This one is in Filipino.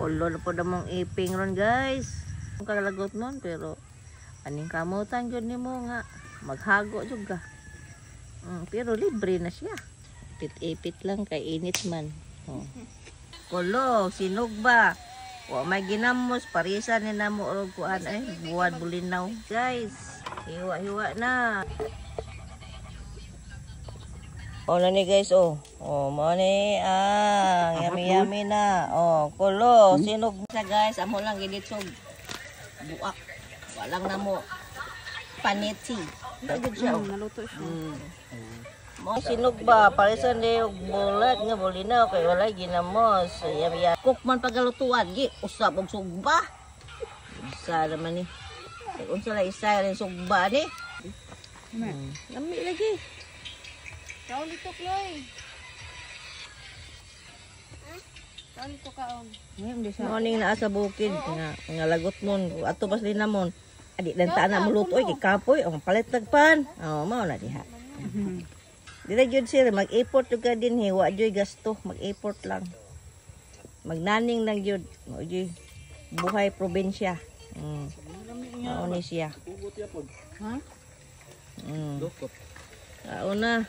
Kulo na po namang iping ron guys. Ang kalagot nun pero aning kamutan yun ni mo nga. Maghago juga. Pero libre na siya. Ipit-ipit lang kay init man. Oh. Kulo, sinog ba? Wa may ginamos, parisa ni na mo og kuan ay buwan bulinaw. Guys, hiwa-hiwa na. Oh na ni guys oh. Oh mo ni yummy na. Oh, kulo, sinog sa guys, amo lang ginitsog. Buak. Walang namo paneti. Dagod siya. Naluto siya. Mo sinog ba parisan ni og bulat nga bulinaw kay walay ginamos. Yummy. Cook man pagalutuan gi usab og sugba. Isa naman ni. Unsa la isa rin sugba ni? Lami lagi. Kaon dito, Chloe. Kaon dito kaon. Morning na sa bukid nga lagot mon ato pas din namon. Adi dan ta na muluto oy kay kapoy ang palit tagpan. Oh mao na diha. Dira gyud sir mag-effort jud ka din hiwa joy gasto, mag-effort lang. Magnaning lang gyud. Mo joy buhay probinsya. Mao ni siya. Ha? Una.